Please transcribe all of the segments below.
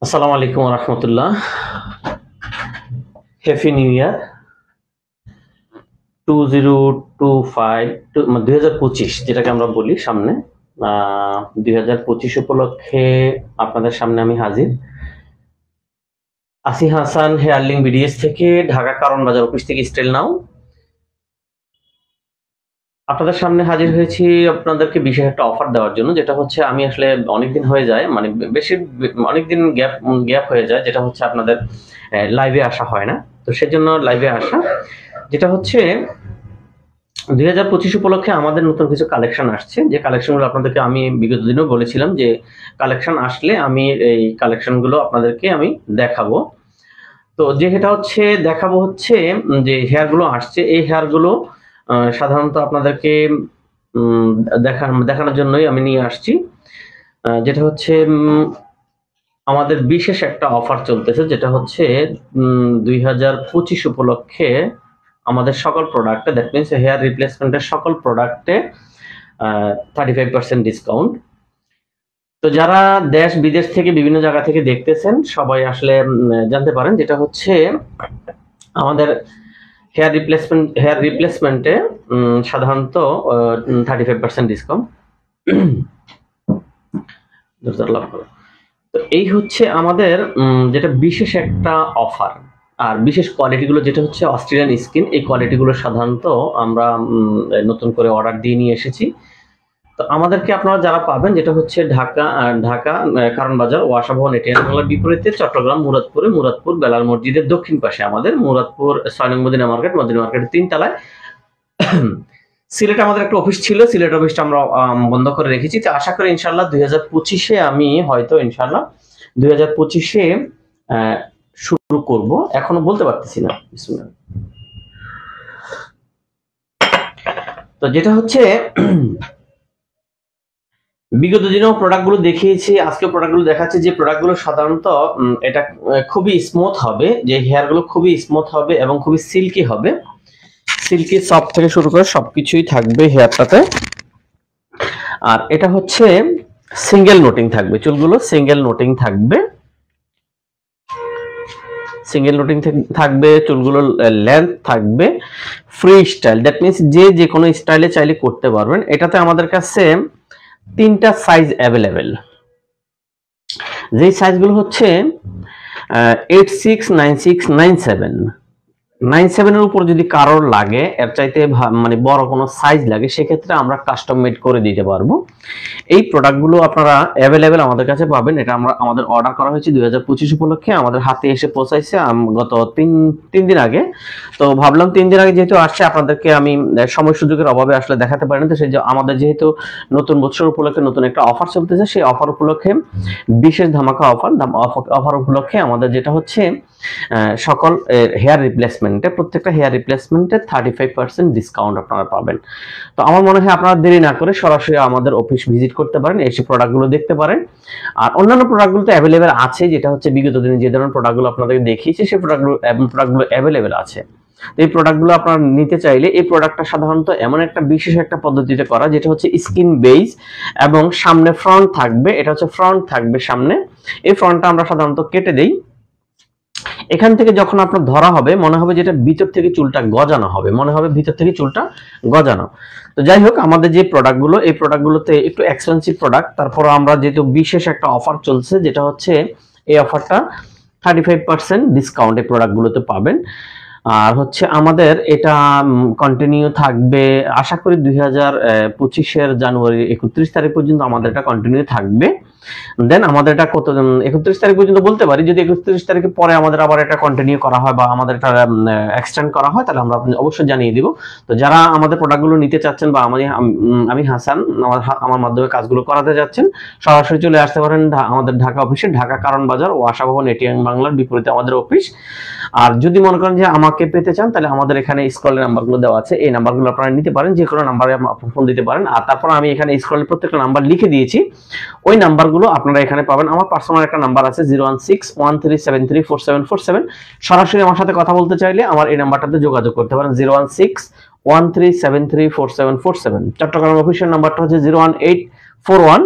আসসালামু আলাইকুম রহমতুল্লাহ। Happy new year 2025 2025 যেটাকে আমরা বলি সামনে 2025 উপলক্ষে আপনাদের সামনে আমি হাজির। আসি হাসান হেয়ারলিং বিডিএস থেকে, ঢাকা কারণ বাজার অফিস থেকে স্টাইল নাও। আপনাদের সামনে হাজির হয়েছি আপনাদেরকে বিশেষ একটা অফার দেওয়ার জন্য, যেটা হচ্ছে আমি আসলে অনেকদিন হয়ে যায়, মানে অনেকদিন গ্যাপ হয়ে যায়, যেটা হচ্ছে আপনাদের লাইভে আসা হয় না। তো সেজন্য লাইভে আসা, যেটা হচ্ছে 2025 উপলক্ষে আমাদের নতুন কিছু কালেকশন আসছে, যে কালেকশনগুলো আপনাদেরকে আমি বিগত দিনেও বলেছিলাম যে কালেকশন আসলে আমি এই কালেকশনগুলো আপনাদেরকে আমি দেখাবো। তো যেটা হচ্ছে দেখাবো হচ্ছে যে হেয়ারগুলো আসছে, এই হেয়ারগুলো সাধারণত আপনাদেরকে দেখানোর জন্যই আমি নিয়ে আসছি। যেটা হচ্ছে আমাদের বিশেষ একটা অফার চলতেছে, যেটা হচ্ছে 2025 উপলক্ষে আমাদের সকল প্রোডাক্টে, দ্যাট মিনস হেয়ার রিপ্লেসমেন্টের সকল প্রোডাক্টে 35% ডিসকাউন্ট। তো যারা দেশ বিদেশ থেকে বিভিন্ন জায়গা থেকে দেখতেছেন সবাই আসলে জানতে পারেন, যেটা হচ্ছে আমাদের হেয়ার রিপ্লেসমেন্টে সাধারণত 35% ডিসকাউন্ট। তো এই হচ্ছে আমাদের যেটা বিশেষ একটা অফার। আর বিশেষ কোয়ালিটিগুলো যেটা হচ্ছে অস্ট্রেলিয়ান স্কিন, এই কোয়ালিটিগুলো সাধারণত আমরা নতুন করে অর্ডার দিয়ে নিয়ে এসেছি। তো আমাদেরকে আপনারা যারা পাবেন, যেটা হচ্ছে ঢাকা কারণ বাজার ওয়াসা ভবন এটিএম বাংলার বিপরীতে, চট্টগ্রাম মুরাদপুর বেলাল মসজিদের দক্ষিণ পাশে আমাদের মুরাদপুর 6 নং মদিনা মার্কেটের 3 তলায়। সিলেটে আমাদের একটা অফিস ছিল, সিলেট অফিসটা আমরা বন্ধ করে রেখেছি। তো আশা করি ইনশাল্লাহ 2025-এ আমি হয়তো ইনশাল্লাহ 2025-এ শুরু করব, এখনো বলতে পারতেছি না। তো যেটা হচ্ছে বিগত দিনেও প্রোডাক্টগুলো দেখিয়েছি, আজকে প্রোডাক্টগুলো দেখাচ্ছি, যে প্রোডাক্টগুলো সাধারণত এটা খুবই স্মুথ হবে, যে হেয়ারগুলো খুবই স্মুথ হবে এবং খুবই সিল্কি হবে। সিল্কি সফট থেকে শুরু করে সবকিছুই থাকবে হেয়ারটাতে। আর এটা হচ্ছে সিঙ্গেল নোটিং থাকবে, চুলগুলো সিঙ্গেল নোটিং থাকবে, চুলগুলো লেন্থ থাকবে, ফ্রি স্টাইল, দ্যাট মিনস যে কোনো স্টাইলে চাইলে করতে পারবেন। এটাতে আমাদের কাছে 3টা সাইজ অ্যাভেলেবেল, যেই সাইজগুলো হচ্ছে 86, 96, 97। 97 এর উপর যদি কারোর লাগে, এর চাইতে মানে বড় কোনো সাইজ লাগে, সেক্ষেত্রে আমরা কাস্টম মেড করে দিতে পারবো। এই প্রোডাক্টগুলো আপনারা অ্যাভেলেবেল আমাদের কাছে পাবেন। এটা আমাদের অর্ডার করা হয়েছে 2025 উপলক্ষে, আমাদের হাতে এসে পৌঁছাইছে গত 3 দিন আগে। তো ভাবলাম 3 দিন আগে যেহেতু আসছে, আপনাদেরকে আমি সময় সুযোগের অভাবে আসলে দেখাতে পারিনি। তো সেই যে আমাদের যেহেতু নতুন বছর উপলক্ষে নতুন একটা অফার চলতেছে, সেই অফার উপলক্ষে বিশেষ ধামাকা অফার উপলক্ষে আমাদের যেটা হচ্ছে সকল হেয়ার রিপ্লেসমেন্টে, প্রত্যেকটা হেয়ার রিপ্লেসমেন্টে 35% ডিসকাউন্ট আপনারা পাবেন। তো আমার মনে হয় আপনারা দেরি না করে সরাসরি আমাদের অফিস ভিজিট করতে পারেন, এসে প্রোডাক্টগুলো দেখতে পারেন। আর অন্যান্য প্রোডাক্টগুলো তো অ্যাভেলেবেল আছে, যেটা হচ্ছে বিগত দিনে যে ধরনের প্রোডাক্টগুলো আপনাদেরকে দেখিয়েছি, সেই প্রোডাক্টগুলো অ্যাভেলেবেল আছে। এই প্রোডাক্টগুলো আপনারা নিতে চাইলে, এই প্রোডাক্টটা সাধারণত এমন একটা বিশেষ একটা পদ্ধতিতে করা, যেটা হচ্ছে স্কিন বেস এবং সামনে ফ্রন্ট থাকবে। এটা হচ্ছে ফ্রন্ট থাকবে সামনে, এই ফ্রন্টটা আমরা সাধারণত কেটে দেই। এখান থেকে যখন আপনার ধরা হবে, মনে হবে যেটা ভিতর থেকে চুলটা গজানো হবে, মনে হবে ভিতর থেকে চুলটা গজানো। তো যাই হোক, আমাদের যে প্রোডাক্টগুলো, এই প্রোডাক্টগুলোতে একটু এক্সপেন্সিভ প্রোডাক্ট, তারপর আমরা যেহেতু বিশেষ একটা অফার চলছে, যেটা হচ্ছে এই অফারটা 35% ডিসকাউন্ট এই প্রোডাক্টগুলোতে পাবেন। আর হচ্ছে আমাদের এটা কন্টিনিউ থাকবে, আশা করি 2025-এর জানুয়ারি 31 তারিখ পর্যন্ত আমাদের এটা কন্টিনিউ থাকবে। দেন আমাদের এটা কত 31 তারিখ পর্যন্ত বলতে পারি। যদি 31 তারিখের পরে আমাদের আবার এটা কন্টিনিউ করা হয় বা আমাদের এটা এক্সটেন্ড করা হয়, তাহলে আমরা অবশ্যই জানিয়ে দিব। তো যারা আমাদের প্রোডাক্টগুলো নিতে চাচ্ছেন বা আমি হাসান আমার মাধ্যমে কাজগুলো করাতে যাচ্ছেন, সরাসরি চলে আসতে পারেন আমাদের ঢাকা অফিসে, ঢাকা কারণ বাজার ও আশা ভবন এটিএম বাংলার বিপরীতে আমাদের অফিস। আর যদি মনে করেন যে আমাকে পেতে চান, তাহলে আমাদের এখানে স্ক্রলের নাম্বারগুলো দেওয়া আছে, এই নাম্বারগুলো আপনারা নিতে পারেন, যে কোনো নাম্বারে ফোন দিতে পারেন। আর তারপর আমি এখানে স্ক্রলের প্রত্যেকটা নাম্বার লিখে দিয়েছি, ওই নাম্বারগুলো আপনারা এখানে পাবেন। আমার পার্সোনাল একটা নাম্বার আছে 01613734747। সরাসরি আমার সাথে কথা বলতে চাইলে আমার এই নাম্বারটাতে যোগাযোগ করতে পারেন, 01613734747। 1373 4747। চট্টগ্রাম অফিসের নাম্বারটা হচ্ছে 01841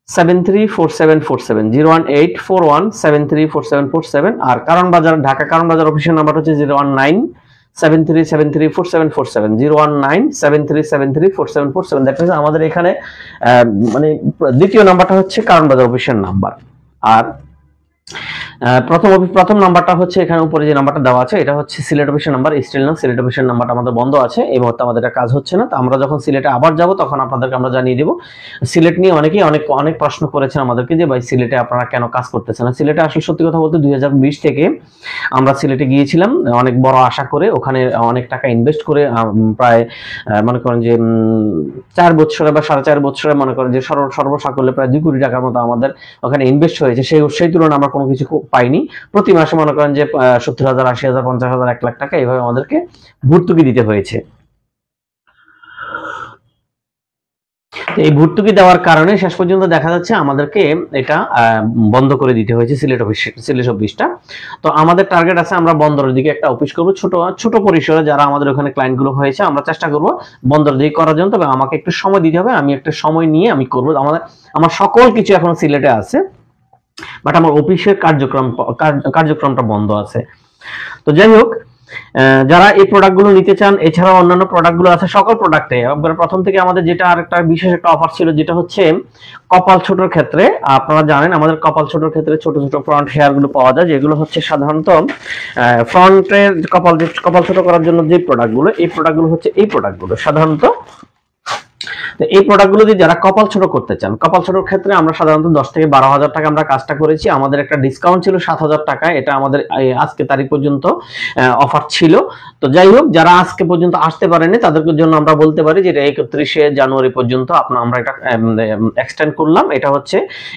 734747 01841734747 আর কারণ বাজার ঢাকা কারণ বাজার অফিসের নাম্বার হচ্ছে 01973734747 01973734747 দ্যাট মিন্স আমাদের এখানে মানে দ্বিতীয় নাম্বারটা হচ্ছে কারণ বাজার অফিসের নাম্বার। আর প্রথম নাম্বারটা হচ্ছে এখানে উপরে যে নাম্বারটা দেওয়া আছে এটা হচ্ছে সিলেট অফিসের নাম্বার, স্টিল না সিলেট অফিসের নাম্বারটা আমাদের বন্ধ আছে, এই মুহূর্তে আমাদের এটা কাজ হচ্ছে না। তো আমরা যখন সিলেটে আবার যাব তখন আপনাদেরকে আমরা জানিয়ে দেব। সিলেট নিয়ে অনেকেই অনেক প্রশ্ন করেছেন আমাদেরকে যে ভাই সিলেটে আপনারা কেন কাজ করতেছেন না। সিলেটে আসলে সত্যি কথা বলতে 2020 থেকে আমরা সিলেটে গিয়েছিলাম অনেক বড় আশা করে, ওখানে অনেক টাকা ইনভেস্ট করে প্রায় মনে করেন যে 4 বছরে বা 4.5 বছরে মনে করেন যে সর্বসাকল্যে প্রায় 2 কোটি টাকার মতো আমাদের ওখানে ইনভেস্ট হয়েছে। সেই তুলনায় আমরা কোনো কিছু পাইনি। প্রতি মাসে মনে করেন যে 70,000 80,000 50,000 1 লাখ টাকা এইভাবে আমাদেরকে ভর্তুকি দিতে হয়েছে। এই ভর্তুকি দেওয়ার কারণে শেষ পর্যন্ত দেখা যাচ্ছে আমাদেরকে এটা বন্ধ করে দিতে হয়েছে সিলেট অফিসটা। তো আমাদের টার্গেট আছে আমরা বন্দরের দিকে একটা অফিস করব, ছোট পরিসরে যারা আমাদের ওখানে ক্লায়েন্ট গুলো হয়েছে আমরা চেষ্টা করব বন্দরের দিকে করার জন্য। তবে আমাকে একটু সময় দিতে হবে, আমি একটা সময় নিয়ে আমি করব। আমার সকল কিছু এখন সিলেটে আছে, বাট আমার অফিসের কার্যক্রমটা বন্ধ আছে। তো যাই হোক, যারা এই প্রোডাক্টগুলো নিতে চান, এছাড়াও অন্যান্য প্রোডাক্টগুলো আছে, সকল প্রোডাক্টে প্রথম থেকে আমাদের যেটা আরেকটা বিশেষ একটা অফার ছিল, যেটা হচ্ছে কপাল ছোটর ক্ষেত্রে। আপনারা জানেন আমাদের কপাল ছোটর ক্ষেত্রে ছোট ছোট ফ্রন্ট হেয়ার গুলো পাওয়া যায়, যেগুলো হচ্ছে সাধারণত ফ্রন্টের কপাল ছোট করার জন্য যে প্রোডাক্টগুলো, এই প্রোডাক্টগুলো হচ্ছে এই প্রোডাক্টগুলো সাধারণত। তো এই প্রোডাক্টগুলো দিয়ে যারা কপাল ছোট করতে চান, কপাল ছোটর ক্ষেত্রে আমরা সাধারণত 10 থেকে 12,000 টাকা আমরা কাজটা করেছি। আমাদের একটা ডিসকাউন্ট ছিল 7,000 টাকা, এটা আমাদের আজকে তারিখ পর্যন্ত অফার ছিল। তো যাই হোক, যারা আজকে পর্যন্ত আসতে পারেনি তাদের জন্য আমরা বলতে পারি যে 31 জানুয়ারি পর্যন্ত আমরা এটা এক্সটেন্ড করলাম। এটা হচ্ছে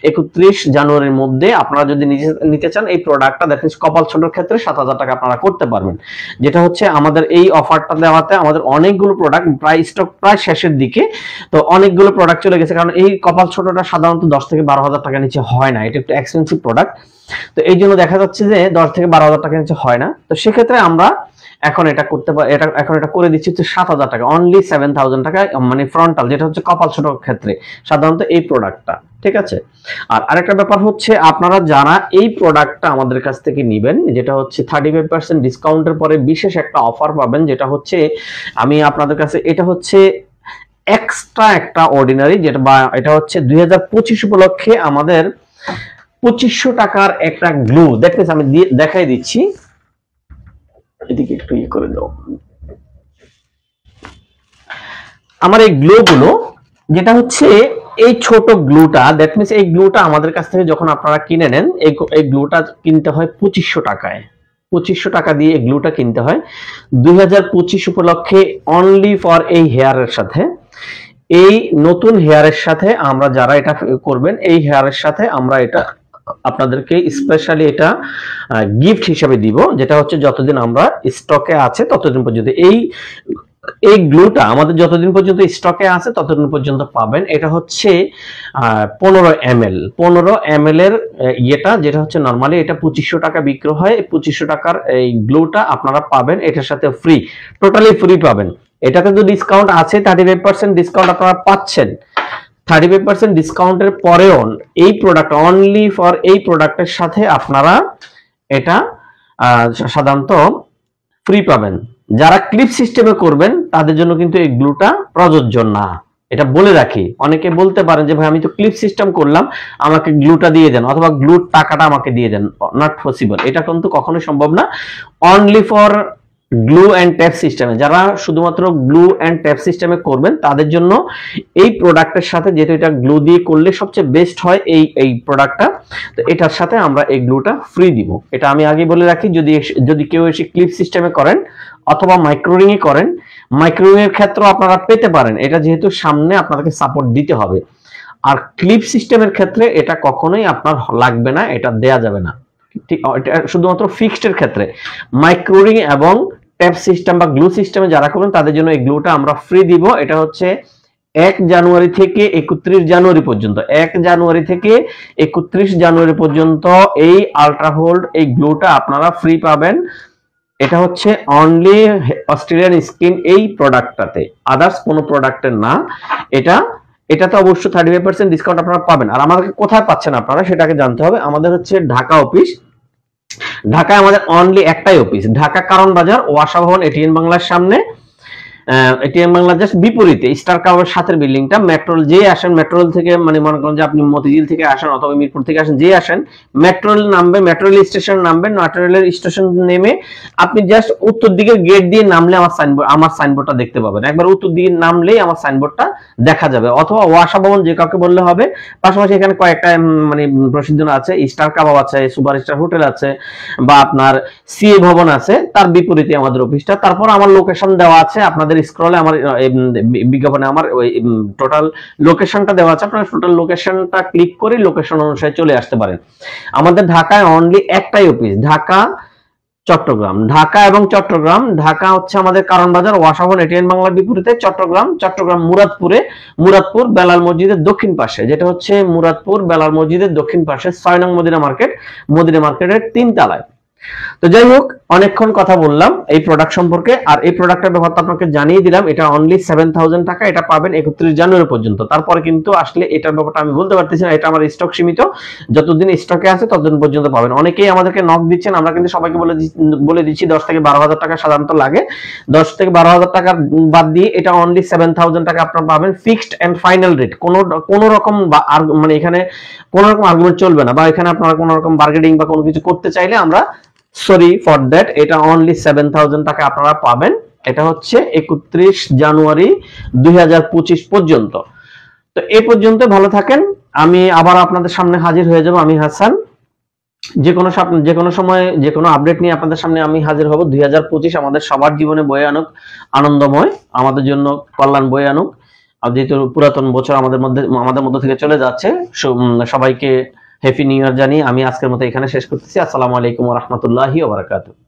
31 জানুয়ারির মধ্যে আপনারা যদি নিতে চান এই প্রোডাক্টটা, দ্যাট মিন্স কপাল ছোটর ক্ষেত্রে 7,000 টাকা আপনারা করতে পারবেন। যেটা হচ্ছে আমাদের এই অফারটা দেওয়াতে আমাদের অনেকগুলো প্রোডাক্ট স্টক প্রায় শেষের দিকে, তো অনেকগুলো প্রোডাক্ট চলে গেছে। কারণ এই কপাল ছোটটা সাধারণত 10 থেকে 12,000 টাকা নিচে হয় না, এটা একটু এক্সপেন্সিভ প্রোডাক্ট। তো এই জন্য দেখা যাচ্ছে যে 10 থেকে 12,000 টাকা নিচে হয় না। তো সেক্ষেত্রে আমরা এখন এটা করতে পারি, এখন এটা করে দিচ্ছি হচ্ছে 7,000 টাকা, অনলি 7,000 টাকা, মানে ফ্রন্টাল, যেটা হচ্ছে কপাল ছোটর ক্ষেত্রে সাধারণত এই প্রোডাক্টটা। ঠিক আছে। আর আরেকটা ব্যাপার হচ্ছে, আপনারা যারা এই প্রোডাক্টটা আমাদের কাছ থেকে নেবেন, যেটা হচ্ছে 35% ডিসকাউন্টের পরে বিশেষ একটা অফার পাবেন, যেটা হচ্ছে আমি আপনাদের কাছে, এটা হচ্ছে এক্সট্রা একটা অর্ডিনারি, যেটা বা এটা হচ্ছে 2025 উপলক্ষে আমাদের 2500 টাকার একটা গ্লু, দেখতেছ আমি দেখাই দিচ্ছি, এদিকে একটু ইয়ে করে দাও। আমার এই গ্লু গুলো, যেটা হচ্ছে এই ছোট গ্লুটা, দ্যাট মিন্স এই গ্লুটা আমাদের কাছ থেকে যখন আপনারা কিনে নেন, এই গ্লুটা কিনতে হয় 2500 টাকায়। 2500 টাকা দিয়ে এই গ্লুটা কিনতে হয় 2025 উপলক্ষে, অনলি ফর এই হেয়ারের সাথে, এই নতুন হেয়ারের সাথে আমরা যারা এটা করবেন, এই হেয়ারের সাথে আমরা এটা আপনাদেরকে স্পেশালি এটা গিফট হিসেবে দিব, যেটা হচ্ছে যতদিন আমরা স্টকে আছে ততদিন পর্যন্ত এই গ্লুটা আমাদের যতদিন পর্যন্ত স্টকে আছে ততদিন পর্যন্ত পাবেন। এটা হচ্ছে 15 ml এর ইয়েটা, যেটা হচ্ছে নরমালি এটা 2500 টাকা বিক্রি হয়। 2500 টাকার এই গ্লুটা আপনারা পাবেন এটার সাথে ফ্রি, টোটালি ফ্রি পাবেন। এটাতে তো ডিসকাউন্ট আছে, 35% ডিসকাউন্ট আপনারা পাচ্ছেন। 35% ডিসকাউন্টের পরেও এই প্রোডাক্ট, অনলি ফর এই প্রোডাক্টের সাথে আপনারা এটা সাধারণত ফ্রি পাবেন। যারা ক্লিপ সিস্টেমে করবেন তাদের জন্য কিন্তু এই গ্লুটা প্রযোজ্য না, এটা বলে রাখি। অনেকে বলতে পারেন যে ভাই আমি তো ক্লিপ সিস্টেম করলাম, আমাকে গ্লুটা দিয়ে দেন, অথবা গ্লুর টাকাটা আমাকে দিয়ে দেন। নট পসিবল, এটা কিন্তু কখনোই সম্ভব না। Only for glue and tap সিস্টেমে, যারা শুধুমাত্র গ্লু এন্ড ট্যাপ সিস্টেমে করবেন তাদের জন্য এই প্রোডাক্টের সাথে, যেহেতু এটা গ্লু দিয়ে করলে সবচেয়ে বেস্ট হয় এই প্রোডাক্টটা, তো এটার সাথে আমরা এই গ্লুটা ফ্রি দিব। এটা আমি আগে বলে রাখি, যদি কেউ এসে ক্লিপ সিস্টেমে করেন অথবা মাইক্রোরিং এ করেন, মাইক্রোরিং এর ক্ষেত্রে আপনারা পেতে পারেন, এটা যেহেতু সামনে আপনাদেরকে সাপোর্ট দিতে হবে। আর ক্লিপ সিস্টেমের ক্ষেত্রে এটা কখনোই আপনার লাগবে না, এটা দেয়া যাবে না। শুধুমাত্র ফিক্সড এর ক্ষেত্রে, মাইক্রোরিং এবং ট্যাপ সিস্টেম বা গ্লু সিস্টেমে যারা করবেন তাদের জন্য এই গ্লুটা আমরা ফ্রি দিব। এটা হচ্ছে 1 জানুয়ারি থেকে 31 জানুয়ারি পর্যন্ত, 1 জানুয়ারি থেকে 31 জানুয়ারি পর্যন্ত এই আলট্রা হোল্ড এই গ্লুটা আপনারা ফ্রি পাবেন। এটা হচ্ছে অনলি অস্ট্রেলিয়ান স্কিন এই প্রোডাক্টটাতে, আদার্স কোনো প্রোডাক্টের না। এটা এটাতে অবশ্যই 35% ডিসকাউন্ট আপনারা পাবেন। আর আমাদেরকে কোথায় পাচ্ছেন আপনারা সেটাকে জানতে হবে। আমাদের হচ্ছে ঢাকা অফিস, ঢাকায় আমাদের অনলি একটাই অফিস, ঢাকা কারণ বাজার ওয়াসা ভবন এটিএন বাংলার সামনে, এটিএম বাংলা জাস্ট বিপরীতে স্টার কাভার সাথে বিল্ডিংটা। মেট্রোল যে আসেন, মেট্রোল থেকে মানে মনে করেন যে আপনি মতিঝিল থেকে আসেন অথবা মিরপুর থেকে আসেন, যে আসেন মেট্রোল নামবে, মেট্রোল স্টেশন নামবেন, মেট্রোলের স্টেশন নেমে আপনি জাস্ট উত্তর দিকের গেট দিয়ে নামলে আমার সাইনবোর্ডটা দেখতে পাবেন। একবার উত্তর দিকে নামলেই আমার সাইনবোর্ডটা দেখা যাবে, অথবা ওয়াসা ভবন যে কাউকে বললে হবে। পাশাপাশি এখানে কয়েকটা মানে প্রসিদ্ধ আছে, স্টার কাবাব আছে, সুপার স্টার হোটেল আছে, বা আপনার সিএ ভবন আছে, তার বিপরীতে আমাদের অফিসটা। তারপর আমার লোকেশন দেওয়া আছে, আপনাদের স্ক্রলে আমার বিজ্ঞাপনে আমার ওই টোটাল লোকেশনটা দেওয়া আছে, আপনারা টোটাল লোকেশনটা ক্লিক করে লোকেশন অনুসারে চলে আসতে পারেন। আমাদের ঢাকায় অনলি একটাই অফিস, ঢাকা চট্টগ্রাম, ঢাকা এবং চট্টগ্রাম। ঢাকা হচ্ছে আমাদের কারণ বাজার ওয়াসা ভবন এটিএন বাংলার বিপরীতে, চট্টগ্রাম মুরাদপুর বেলাল মসজিদের দক্ষিণ পাশে, যেটা হচ্ছে মুরাদপুর বেলাল মসজিদের দক্ষিণ পাশে 6 নং মদিনা মার্কেটের 3 তলায়। তো যাই হোক, অনেকক্ষণ কথা বললাম এই প্রোডাক্ট সম্পর্কে, আর এই প্রোডাক্টের ব্যাপারটা আপনাকে জানিয়ে দিলাম। এটা অনলি 7000 টাকা, এটা পাবেন 31 জানুয়ারি পর্যন্ত। তারপরে কিন্তু আসলে এটার ব্যাপারটা আমি বলতে পারতেছি না, এটা আমার স্টক সীমিত, যতদিন স্টকে আছে ততদিন পর্যন্ত পাবেন। অনেকেই আমাদেরকে নক দিচ্ছেন, আমরা কিন্তু সবাইকে বলে দিচ্ছি 10 থেকে 12000 টাকা সাধারণত লাগে। 10 থেকে 12000 টাকা বাদ দিয়ে এটা অনলি 7000 টাকা আপনারা পাবেন, ফিক্সড এন্ড ফাইনাল রেট। কোন রকম মানে এখানে কোন রকম আর্গুমেন্ট চলবে না, বা এখানে আপনারা কোন রকম বার্গেনিং বা কোনো কিছু করতে চাইলে আমরা সরি ফর দ্যাট, এটা অনলি 7000 টাকা আপনারা পাবেন। এটা হচ্ছে 31 জানুয়ারি 2025 পর্যন্ত। তো এই পর্যন্ত ভালো থাকেন, আমি আবার আপনাদের সামনে হাজির হয়ে যাব। আমি হাসান, যে কোনো সময় যে কোনো আপডেট নিয়ে আপনাদের সামনে আমি হাজির হব। 2025 আমাদের সবার জীবনে বয়ে আনুক আনন্দময়, আমাদের জন্য কল্যাণ বয়ে আনুক। আর যেহেতু পুরাতন বছর আমাদের মধ্যে থেকে চলে যাচ্ছে, সবাইকে হ্যাপি নিউ ইয়ার জানিয়ে আমি আজকের মতো এখানে শেষ করতেছি। আসসালামু আলাইকুম ওয়া রাহমাতুল্লাহি ওয়া বারাকাতুহু।